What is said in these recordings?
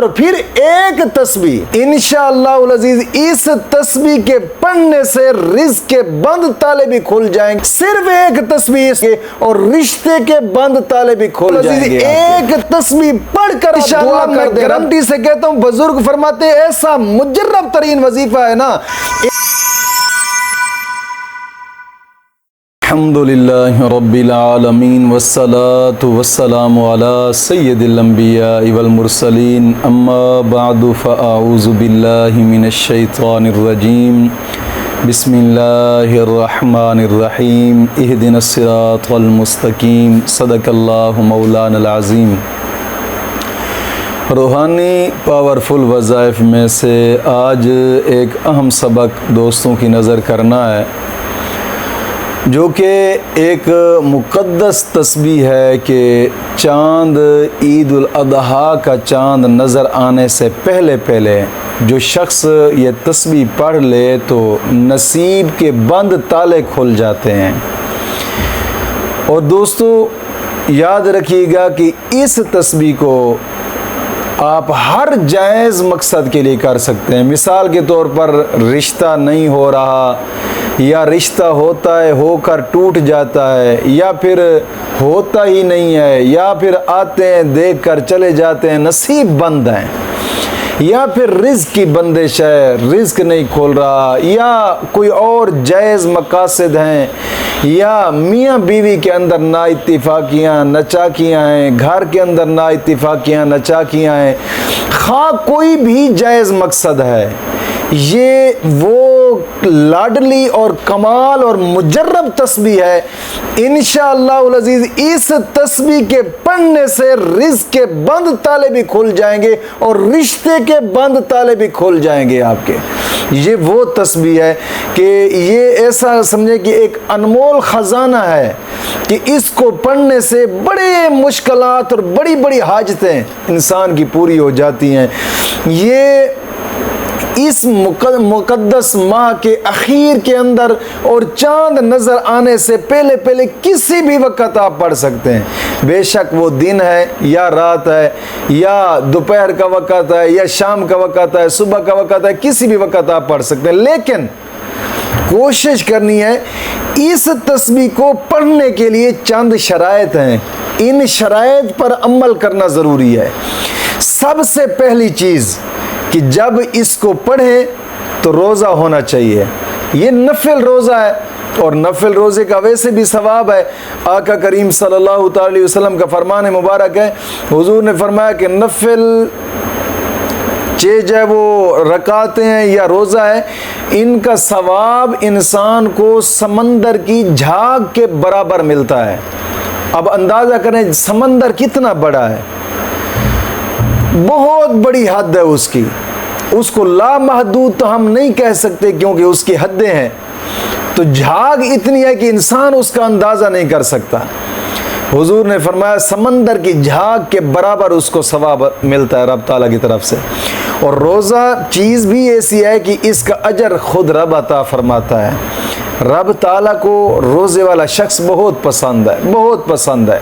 और फिर एक तस्बीह इंशाअल्लाह अज़ीज, इस तस्बीह के पढ़ने से रिज़्क़ के बंद ताले भी खुल जाएंगे। सिर्फ एक तस्बीह के और रिश्ते के बंद ताले भी खुल जाएंगे। एक तस्बीह पढ़कर इंशाअल्लाह मैं गारंटी से कहता हूँ, बुजुर्ग फरमाते हैं ऐसा मुजर्रब तरीन वजीफा है ना। अल्हम्दुलिल्लाहि रब्बिल आलमीन वस्सलातु वस्सलामु अला सय्यिदिल अंबिया वल मुरसलीन अम्मा बअदु फ़अऊज़ु बिल्लाहि मिनश शैतानिर रजीम बिस्मिल्लाहिर रहमानिर रहीम इहदिनस सिरातल मुस्तकीम सदक़ल्लाहु मौलानल अज़ीम। रूहानी पावरफुल वज़ाइफ में से आज एक अहम सबक दोस्तों की नज़र करना है, जो कि एक मुक़द्दस तस्बीह है कि चाँद ईद उल अज़हा का चाँद नज़र आने से पहले पहले जो शख्स ये तस्बीह पढ़ ले तो नसीब के बंद ताले खुल जाते हैं। और दोस्तों याद रखिएगा कि इस तस्बीह को आप हर जायज़ मकसद के लिए कर सकते हैं। मिसाल के तौर पर रिश्ता नहीं हो रहा, या रिश्ता होता है होकर टूट जाता है, या फिर होता ही नहीं है, या फिर आते हैं देख कर चले जाते हैं, नसीब बंद हैं, या फिर रिज़्क़ की बंदिश है, रिज़्क़ नहीं खोल रहा, या कोई और जायज़ मकासद हैं, या मियाँ बीवी के अंदर ना इत्तिफाकियाँ नचाकियाँ हैं, घर के अंदर ना इत्तिफाकियाँ नचाकियाँ हैं, खा कोई भी जायज़ मकसद है, ये वो लाडली और कमाल और मुजर्रब तस्बीह है। इंशाअल्लाह अज़ीज़ इस तस्बीह के पढ़ने से रिज़्क़ के बंद ताले भी खुल जाएंगे और रिश्ते के बंद ताले भी खुल जाएंगे आपके। ये वो तस्बीह है कि ये ऐसा समझे कि एक अनमोल ख़जाना है कि इसको पढ़ने से बड़े मुश्किलात और बड़ी बड़ी हाजतें इंसान की पूरी हो जाती हैं। ये इस मुक़द्दस माह के आखिर के अंदर और चाँद नज़र आने से पहले पहले किसी भी वक़्त आप पढ़ सकते हैं। बेशक वो दिन है या रात है, या दोपहर का वक़्त है, या शाम का वक़्त है, सुबह का वक़्त है, किसी भी वक़्त आप पढ़ सकते हैं। लेकिन कोशिश करनी है, इस तस्बीह को पढ़ने के लिए चंद शराइत हैं, इन शराइत पर अमल करना ज़रूरी है। सबसे पहली चीज़ कि जब इसको पढ़े तो रोज़ा होना चाहिए। ये नफिल रोज़ा है और नफिल रोज़े का वैसे भी सवाब है। आका करीम सल्लल्लाहु अलैहि वसल्लम का फरमान मुबारक है, हुजूर ने फरमाया कि नफिल चीज़ है वो रकातें हैं या रोज़ा है, इनका सवाब इंसान को समंदर की झाग के बराबर मिलता है। अब अंदाज़ा करें समंदर कितना बड़ा है, बहुत बड़ी हद है उसकी, उसको लामहदूद तो हम नहीं कह सकते क्योंकि उसकी हदें हैं, तो झाग इतनी है कि इंसान उसका अंदाज़ा नहीं कर सकता। हुजूर ने फरमाया समंदर की झाग के बराबर उसको सवाब मिलता है रब ताला की तरफ से। और रोज़ा चीज़ भी ऐसी है कि इसका अजर खुद रब अता फरमाता है। रब ताला को रोज़े वाला शख्स बहुत पसंद है, बहुत पसंद है।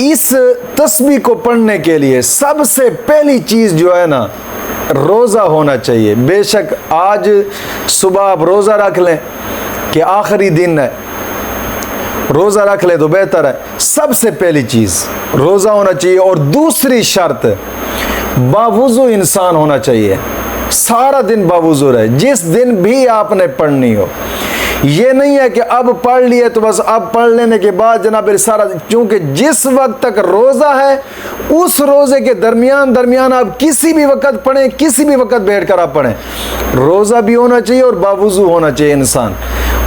इस तस्बीह को पढ़ने के लिए सबसे पहली चीज़ जो है ना, रोज़ा होना चाहिए। बेशक आज सुबह आप रोज़ा रख लें कि आखिरी दिन है, रोज़ा रख लें तो बेहतर है। सबसे पहली चीज़ रोज़ा होना चाहिए। और दूसरी शर्त बावुज़ू इंसान होना चाहिए, सारा दिन बावुज़ू रहे, जिस दिन भी आपने पढ़नी हो। ये नहीं है कि अब पढ़ लिए तो बस अब पढ़ लेने के बाद जनाब सारा, क्योंकि जिस वक्त तक रोज़ा है उस रोज़े के दरमियान आप किसी भी वक्त पढ़ें, किसी भी वक्त बैठ कर आप पढ़ें। रोज़ा भी होना चाहिए और बावुज़ू होना चाहिए इंसान।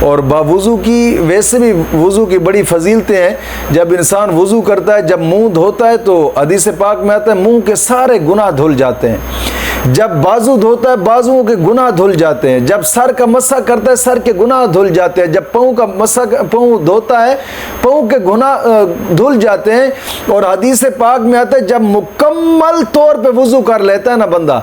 और बावुज़ू की वैसे भी वुज़ू की बड़ी फजीलतें हैं। जब इंसान वुज़ू करता है, जब मुंह धोता है तो हदीस पाक में आता है मुंह के सारे गुनाह धुल जाते हैं। जब बाजू धोता है बाजुओं के गुनाह धुल जाते हैं। जब सर का मसा करता है सर के गुनाह धुल जाते हैं। जब पाँव का मसा पाँव धोता है पाँव के गुनाह धुल जाते हैं। और हदीस पाक में आता है जब मुकम्मल तौर पे वुज़ू कर लेता है ना बंदा,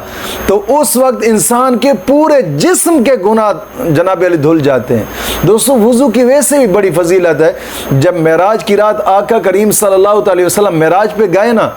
तो उस वक्त इंसान के पूरे जिस्म के गुनाह जनाब अली धुल जाते हैं। दोस्तों वुज़ू की वैसे भी बड़ी फजीलत है। जब मेराज की रात आका करीम सल्लल्लाहु अलैहि वसल्लम मेराज पे गए ना,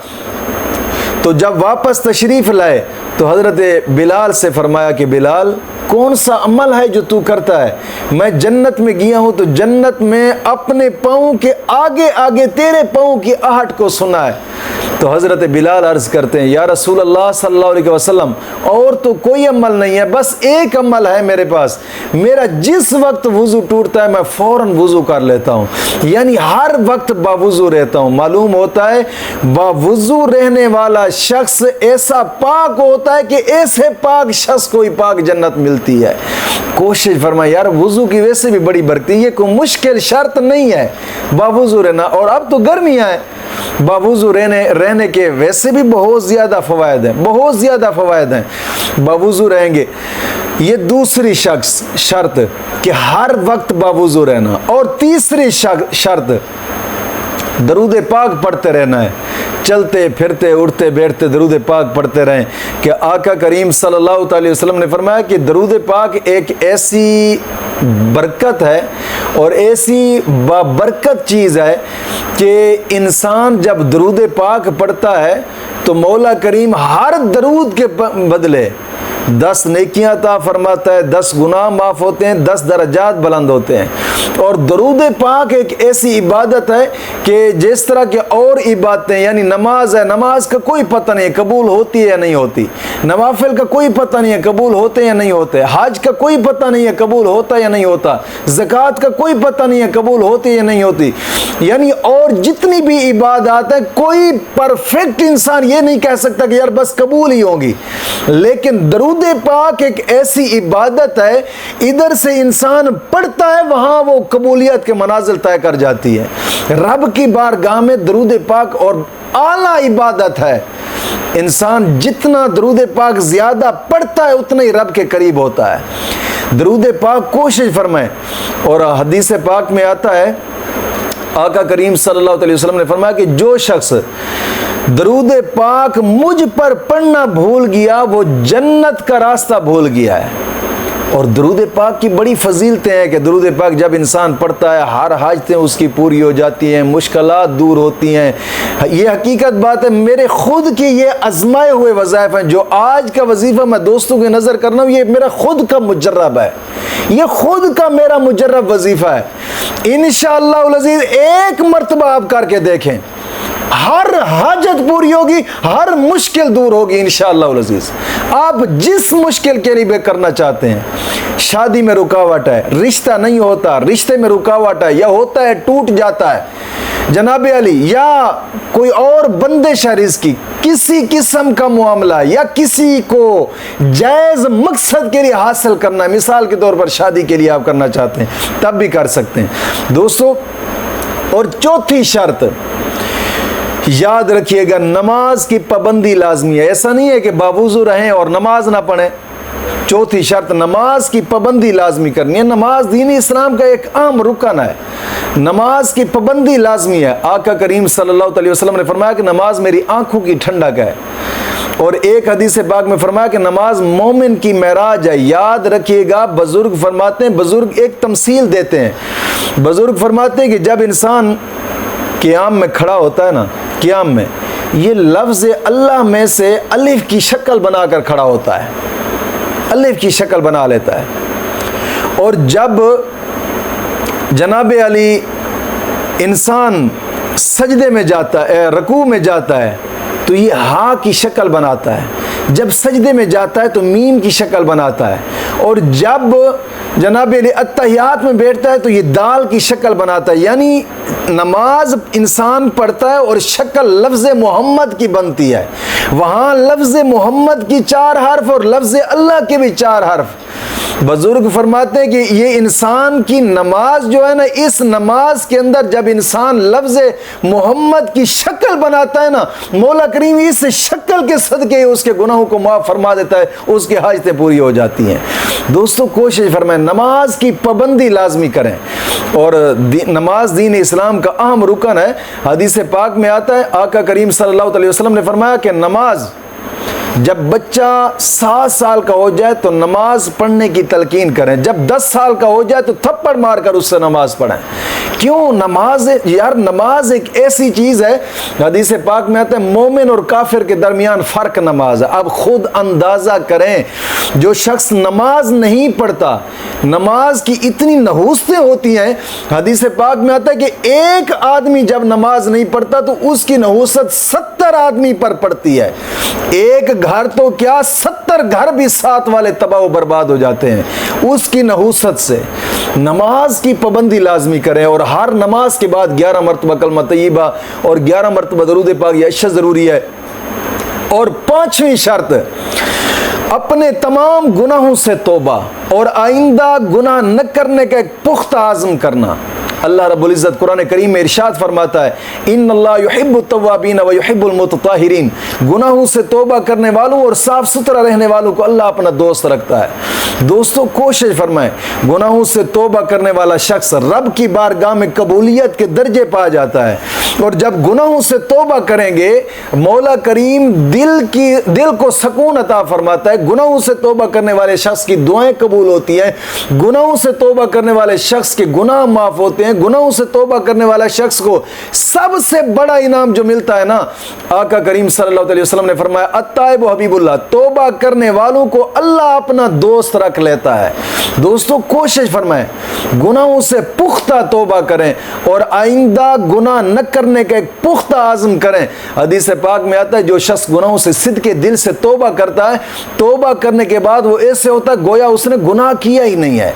तो जब वापस तशरीफ़ लाए तो हज़रत बिलाल से फरमाया कि बिलाल, कौन सा अमल है जो तू करता है? मैं जन्नत में गया हूँ तो जन्नत में अपने पाँव के आगे आगे तेरे पाँव की आहट को सुना है। तो हज़रत बिलाल अर्ज़ करते हैं, या रसूल अल्लाह सल्लल्लाहु अलैहि वसल्लम, और तो कोई अमल नहीं है, बस एक अमल है मेरे पास। मेरा जिस वक्त वज़ू टूटता है मैं फ़ौरन वज़ू कर लेता हूँ, यानी हर वक्त बावुज़ू रहता हूँ। मालूम होता है बावुज़ू रहने वाला शख्स ऐसा पाक होता है कि ऐसे पाक शख्स को ही पाक जन्नत मिलती है। कोशिश फरमाए यार, वज़ू की वैसे भी बड़ी बरकत है, ये कोई मुश्किल शर्त नहीं है बावुज़ू रहना। और अब तो गर्मियाँ हैं, बावुज़ू रहने के वैसे भी बहुत ज़्यादा फ़वायद हैं, बहुत ज़्यादा फ़वायद हैं। बावुज़ू रहेंगे, ये दूसरी शर्त कि हर वक्त बावुज़ू रहना। और तीसरी शर्त दरूद पाक पढ़ते रहना है, चलते फिरते उठते बैठते दरूद पाक पढ़ते रहें। कि आका करीम सल्लल्लाहु अलैहि वसल्लम ने फरमाया कि दरूद पाक एक ऐसी बरकत है और ऐसी बाबरकत चीज़ है कि इंसान जब दरूद पाक पढ़ता है तो मौला करीम हर दरूद के बदले 10 नेकियां अता फरमाता है, 10 गुनाह माफ़ होते हैं, 10 दर्जात बुलंद होते हैं। और दरूद पाक एक ऐसी इबादत है कि जिस तरह के और इबादतें, यानी नमाज है, नमाज का कोई पता नहीं कबूल होती है या नहीं होती, नवाफिल का कोई पता नहीं है कबूल होते या नहीं होते, हज का कोई पता नहीं है कबूल होता या नहीं होता, ज़कात का कोई पता नहीं है कबूल होती या नहीं होती, यानी और जितनी भी इबादत है कोई परफेक्ट इंसान ये नहीं कह सकता कि यार बस कबूल ही होगी। लेकिन दरूद पाक एक ऐसी इबादत है, इधर से इंसान पढ़ता है वहां वो कबूलियत के मनाजिल तय कर जाती है। रब की बारगाह में दरूद पाक और आला इबादत है। इंसान जितना दरूद पाक ज्यादा पढ़ता है उतना ही रब के करीब होता है। दरूद पाक कोशिश फरमाए। और हदीस पाक में आता है, आका करीम सल्लल्लाहु अलैहि वसल्लम ने फरमाया कि जो शख्स दरूद पाक मुझ पर पढ़ना भूल गया वो जन्नत का रास्ता भूल गया है। और दरूद पाक की बड़ी फजीलतें हैं कि दरूद पाक जब इंसान पढ़ता है हर हाजतें उसकी पूरी हो जाती हैं, मुश्किलात दूर होती हैं। ये हकीकत बात है, मेरे खुद की ये आजमाए हुए वज़ाइफ हैं। जो आज का वजीफ़ा मैं दोस्तों की नज़र करना हूँ, ये मेरा खुद का मुजर्रब है, ये खुद का मेरा मुजर्रब वजीफ़ा है। इंशाअल्लाह अज़ीज़ एक मरतबा आप करके देखें, हर हाजत पूरी होगी, हर मुश्किल दूर होगी इंशाअल्लाह अज़ीज़। आप जिस मुश्किल के लिए करना चाहते हैं, शादी में रुकावट है, रिश्ता नहीं होता, रिश्ते में रुकावट है, या होता है टूट जाता है जनाब अली, या कोई और बंदिश है रिज़्क़ की, किसी किस्म का मामला, या किसी को जायज़ मकसद के लिए हासिल करना है, मिसाल के तौर पर शादी के लिए आप करना चाहते हैं, तब भी कर सकते हैं दोस्तों। और चौथी शर्त याद रखिएगा, नमाज की पाबंदी लाजमी है। ऐसा नहीं है कि बावुज़ू रहें और नमाज ना पढ़ें। चौथी शर्त, नमाज की पाबंदी लाजमी करनी है। नमाज दीन इस्लाम का एक अहम रुकन है, नमाज की पाबंदी लाजमी है। आका करीम सल्लल्लाहु अलैहि वसल्लम ने फरमाया कि नमाज मेरी आंखों की ठंडक है। और एक हदीस पाक में फरमाया कि नमाज मोमिन की मेराज है। याद रखिएगा, बुजुर्ग फरमाते हैं, बुजुर्ग एक तमसील देते हैं, बुजुर्ग फरमाते हैं कि जब इंसान क़ियाम में खड़ा होता है ना, क़ियाम में ये लफ्ज़ अल्लाह में से अलिफ की शक्ल बनाकर खड़ा होता है, अलिफ की शक्ल बना लेता है। और जब जनाब अली इंसान सजदे में जाता है, रकू में जाता है, तो ये हा की शक्ल बनाता है। जब सजदे में जाता है तो मीम की शक्ल बनाता है। और जब जनाब अली अत्तहियात में बैठता है तो ये दाल की शक्ल बनाता है। यानी नमाज इंसान पढ़ता है और शक्ल लफ्ज़ मोहम्मद की बनती है। वहाँ लफ्ज़ मोहम्मद की 4 हर्फ और लफ्ज़ अल्लाह के भी 4 हर्फ। बुजुर्ग फरमाते हैं कि ये इंसान की नमाज जो है ना, इस नमाज के अंदर जब इंसान लफ्ज़ मोहम्मद की शक्ल बनाता है ना, मौला करीम इस शक्ल के सदके उसके गुनाहों को माफ़ फरमा देता है, उसकी हाजतें पूरी हो जाती हैं। दोस्तों कोशिश फरमाएं, नमाज की पाबंदी लाजमी करें। और नमाज दीन इस्लाम का अहम रुकन है। हदीस पाक में आता है, आका करीम सल्लल्लाहु अलैहि वसल्लम ने फरमाया कि नमाज जब बच्चा 7 साल का हो जाए तो नमाज पढ़ने की तलकीन करें, जब 10 साल का हो जाए तो थप्पड़ मारकर उससे नमाज पढ़ें। क्यों? नमाज यार, नमाज एक ऐसी चीज़ है, हदीस पाक में आता है मोमिन और काफिर के दरमियान फ़र्क नमाज है। अब खुद अंदाज़ा करें, जो शख्स नमाज नहीं पढ़ता, नमाज की इतनी नहूसतें होती हैं। हदीस पाक में आता है कि एक आदमी जब नमाज नहीं पढ़ता तो उसकी नहूसत 70 आदमी पर पड़ती है। एक घर तो क्या, 70 घर भी साथ वाले तबाह बर्बाद हो जाते हैं उसकी नहूसत से। नमाज की पाबंदी लाजमी करें और हर नमाज के बाद 11 मरतबा कलमा तय्यबा और 11 मरतबा दरूद पाक या अशा ज़रूरी है। और 5वीं शर्त, अपने तमाम गुनाहों से तौबा और आइंदा गुनाह न करने का एक पुख्ता आज़म करना। अल्लाह रब्बुल इज़्ज़त कुरान करीम में इरशाद फरमाता है, इन्नल्लाह युहिब्बुत तव्वाबीन व युहिब्बुल मुतताहिरीन। गुनाहों से तौबा करने वालों और साफ सुथरा रहने वालों को अल्लाह अपना दोस्त रखता है। दोस्तों, कोशिश फरमाएं, गुनाहों से तौबा करने वाला शख्स रब की बारगाह में कबूलियत के दर्जे पा जाता है। और जब गुनाहों से तौबा करेंगे, मौला करीम दिल को सुकून अता फरमाता है। गुनाहों से तौबा करने वाले शख्स की दुआएं कबूल होती हैं। गुनाहों से तौबा करने वाले शख्स के गुनाह माफ होते हैं। गुनाहों से तौबा करने वाला शख्स को सबसे बड़ा इनाम जो मिलता है ना, आका करीम सल्लल्लाहु अलैहि वसल्लम ने फरमाया, अत्ताइबु हबीबुल्लाह, तौबा करने वालों को अल्लाह अपना दोस्त रख लेता है। दोस्तों, कोशिश फरमाएं, गुनाहों से पुख्ता तौबा करें और आइंदा गुनाह न करने का एक पुख्ता आज़म करें। हदीस पाक में आता है, जो शख्स गुनाहों से सिद्के दिल से तौबा करता है, तौबा करने के बाद वो ऐसे होता है गोया उसने गुनाह किया ही नहीं है।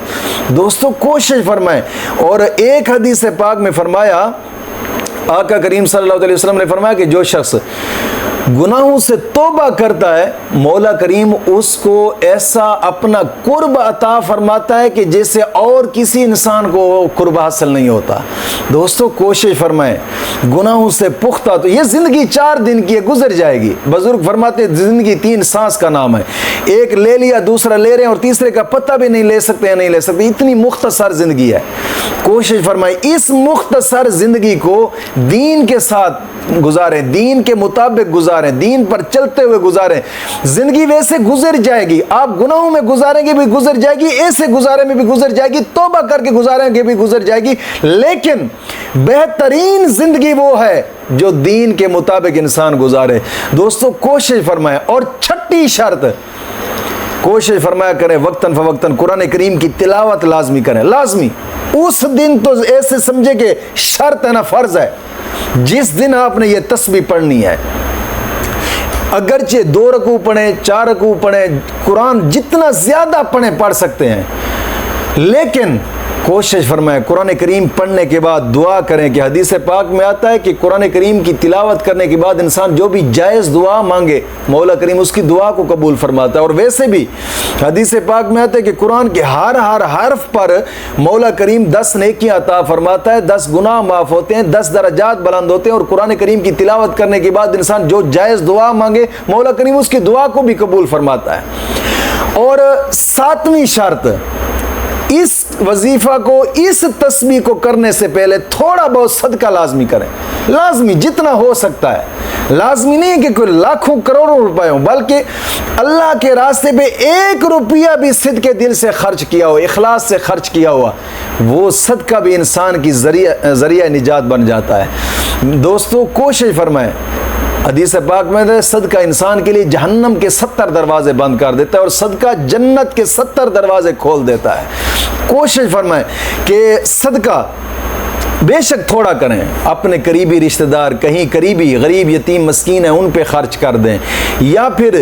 दोस्तों, कोशिश फरमाएं। और एक हदीस पाक में फरमाया, आका करीम सल्लल्लाहु अलैहि वसल्लम ने फरमाया कि जो शख्स गुनाहों से तौबा करता है, मौला करीम उसको ऐसा अपना कुर्ब अता फरमाता है कि जैसे और किसी इंसान को कुर्ब हासिल नहीं होता। दोस्तों, कोशिश फरमाएं, गुनाहों से पुख्ता। तो ये ज़िंदगी 4 दिन की है, गुजर जाएगी। बुजुर्ग फरमाते ज़िंदगी 3 सांस का नाम है। एक ले लिया, दूसरा ले रहे हैं और तीसरे का पता भी नहीं ले सकते या नहीं ले सकते। इतनी मुख्तसर ज़िंदगी है। कोशिश फरमाएं, इस मुख्तसर ज़िंदगी को दीन के साथ गुजारें, दीन के मुताबिक गुजारें, दीन पर चलते हुए गुजारें। जिंदगी वैसे गुजर जाएगी, आप गुनाहों में गुजारेंगे भी गुजर जाएगी, ऐसे गुजारे में भी गुजर जाएगी, तौबा करके गुजारेंगे भी गुजर जाएगी। लेकिन बेहतरीन जिंदगी वो है जो दीन के मुताबिक इंसान गुजारे। दोस्तों, कोशिश फरमाएं। और 6ठी शर्त, कोशिश फरमाया करें वक्तन फवक्तन कुरान करीम की तिलावत लाजमी करें। लाजमी उस दिन तो ऐसे समझे कि शर्त है ना, फर्ज है, जिस दिन आपने ये तस्बीह पढ़नी है। अगरचे 2 रकू पढ़ें, 4 रकू पढ़ें, कुरान जितना ज्यादा पढ़ें पढ़ सकते हैं, लेकिन कोशिश फरमाएं कुरान करीम पढ़ने के बाद दुआ करें। कि हदीस पाक में आता है कि कुरान करीम की तिलावत करने के बाद इंसान जो भी जायज़ दुआ मांगे, मौला करीम उसकी दुआ को कबूल फरमाता है। और वैसे भी हदीस पाक में आता है कि कुरान के हर हर्फ पर मौला करीम 10 नेकियां अता फरमाता है, 10 गुनाह माफ़ होते हैं, 10 दर्जात बुलंद होते हैं। और कुरान करीम की तिलावत करने के बाद इंसान जो जायज़ दुआ मांगे, मौला करीम उसकी दुआ को भी कबूल फरमाता है। और 7वीं शर्त, इस वजीफा को, इस तस्बीह को करने से पहले थोड़ा बहुत सदका लाजमी करें। लाजमी जितना हो सकता है। लाजमी नहीं है कि कोई लाखों करोड़ों रुपए हो, बल्कि अल्लाह के रास्ते पे 1 रुपया भी सिद्के दिल से खर्च किया हो, इखलास से खर्च किया हुआ, वो सदका भी इंसान की जरिया निजात बन जाता है। दोस्तों, कोशिश फरमाएं, हदीस पाक में सदका इंसान के लिए जहन्नम के 70 दरवाजे बंद कर देता है और सदका जन्नत के 70 दरवाजे खोल देता है। कोशिश फरमाएं कि सदका बेशक थोड़ा करें, अपने करीबी रिश्तेदार, कहीं करीबी गरीब यतीम मस्कीन है उन पे खर्च कर दें, या फिर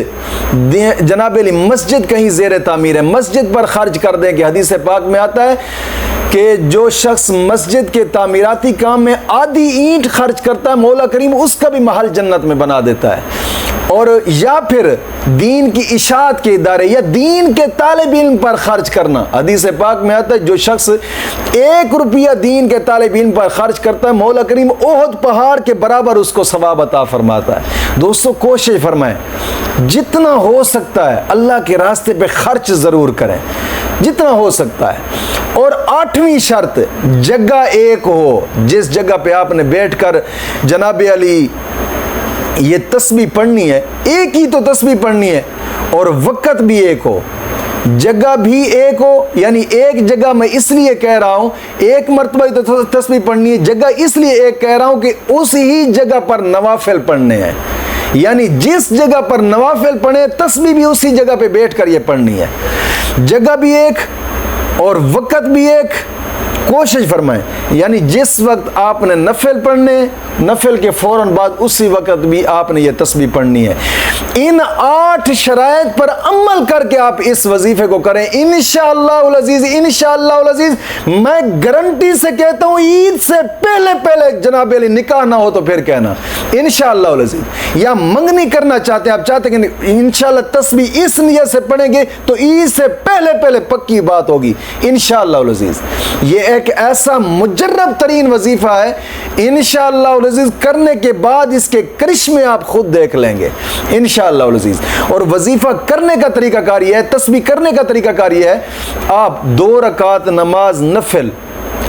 जनाबेली मस्जिद कहीं ज़ेर तामीर है मस्जिद पर खर्च कर दें। कि हदीस पाक में आता है कि जो शख्स मस्जिद के तामीराती काम में आधी ईंट खर्च करता है, मौला करीम उसका भी महल जन्नत में बना देता है। और या फिर दीन की इशाअत के इदारे या दीन के तालिब इल्म पर खर्च करना। हदीस पाक में आता है जो शख्स 1 रुपया दीन के तालिब इल्म पर खर्च करता है, मौला करीम ओहद पहाड़ के बराबर उसको सवाब अता फरमाता है। दोस्तों, कोशिश फरमाएं, जितना हो सकता है अल्लाह के रास्ते पे खर्च ज़रूर करें, जितना हो सकता है। और 8वीं शर्त, जगह एक हो, जिस जगह पे आपने बैठकर जनाब अली ये तस्बीह पढ़नी है, एक ही तो तस्बीह पढ़नी है, और वक़्त भी एक हो। जगह भी एक हो, यानी एक जगह मैं इसलिए कह रहा हूं एक मरतबा तो तस्बीह पढ़नी है, जगह इसलिए एक कह रहा हूं कि उस ही जगह पर नवाफिल पढ़ने हैं, यानी जिस जगह पर नवाफिल पढ़े तस्बीह भी उसी जगह पे बैठ कर ये पढ़नी है। जगह भी एक और वक़्त भी एक। कोशिश फरमाएं, यानी जिस वक्त आपने नफिल पढ़ने, नफिल के फ़ौरन बाद उसी वक्त भी आपने ये तस्बीह पढ़नी है। इन 8 शराइत पर अमल करके आप इस वजीफे को करें, इंशाअल्लाह अज़ीज़, इंशाअल्लाह अज़ीज़। मैं गारंटी से कहता हूँ ईद से पहले पहले जनाब अली निकाह ना हो तो फिर कहना इंशाअल्लाह अज़ीज़। या मंगनी करना चाहते हैं आप, चाहते हैं कि इंशाअल्लाह तस्बीह इस नियत से पढ़ेंगे तो ईद से पहले पहले पक्की बात होगी इंशाअल्लाह अज़ीज़। ये एक ऐसा मुजर्रब तरीन वजीफा है, इंशाअल्लाह अज़ीज़ करने के बाद इसके करिश्मे आप खुद देख लेंगे इंशाअल्लाह अज़ीज़। और वजीफा करने का तरीकाकार यह है, तस्बीह करने का तरीकाकार यह है, आप 2 रकात नमाज नफिल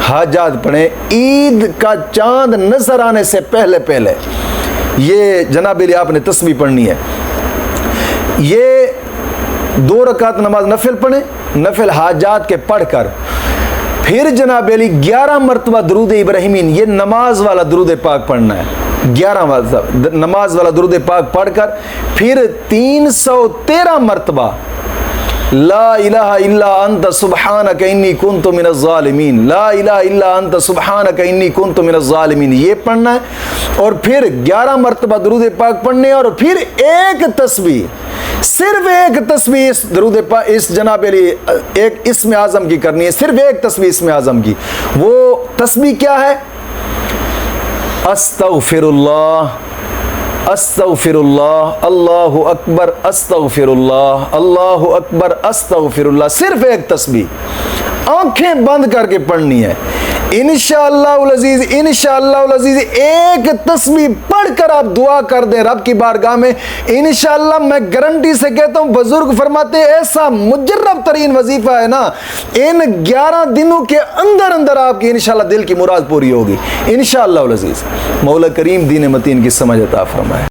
हाजात पढ़ें ईद का चांद नजर आने से पहले पहले। ये जनाब अली आपने तस्बीह पढ़नी है। ये 2 रकात नमाज नफिल पढ़ें, नफिल हाजात के पढ़कर फिर जनाब अली 11 मरतबा दुरूद इब्राहिमीन, ये नमाज वाला दुरूद पाक पढ़ना है। 11 नमाज वाला दुरूद पाक पढ़कर फिर 313 मरतबा ला इलाहा इल्ला अंत सुब्हानक इन्नी कुन्तु मिनज़ ज़ालिमीन, ला इलाहा इल्ला अंत सुब्हानक इन्नी कुन्तु मिनज़ ज़ालिमीन, ये पढ़ना है। और फिर 11 मरतबा दुरूद पाक पढ़ने और फिर एक तस्बीह, सिर्फ एक तस्बीह इस दुरूद पाक, इस जनाब अली एक इस्म आज़म की करनी है, सिर्फ एक तस्बीह इस्म आज़म की। वो तस्बीह क्या है? अस्तग़फिरुल्लाह, अस्तग़फिरुल्लाह, अल्लाहु अकबर, अस्तग़फिरुल्लाह, अल्लाहु अकबर, अस्तग़फिरुल्लाह। सिर्फ एक तस्बीह आंखें बंद करके पढ़नी है इंशाअल्लाह अज़ीज़, इंशाअल्लाह अज़ीज़। एक तस्बीह पढ़कर आप दुआ कर दें रब की बारगाह में, इंशाअल्लाह मैं गारंटी से कहता हूँ, बुजुर्ग फरमाते हैं ऐसा मुजर्रब तरीन वजीफा है ना, इन 11 दिनों के अंदर अंदर आपकी इंशाअल्लाह दिल की मुराद पूरी होगी इंशाअल्लाह अज़ीज़। मौला करीम दीन मतीन की समझ अता फरमाए।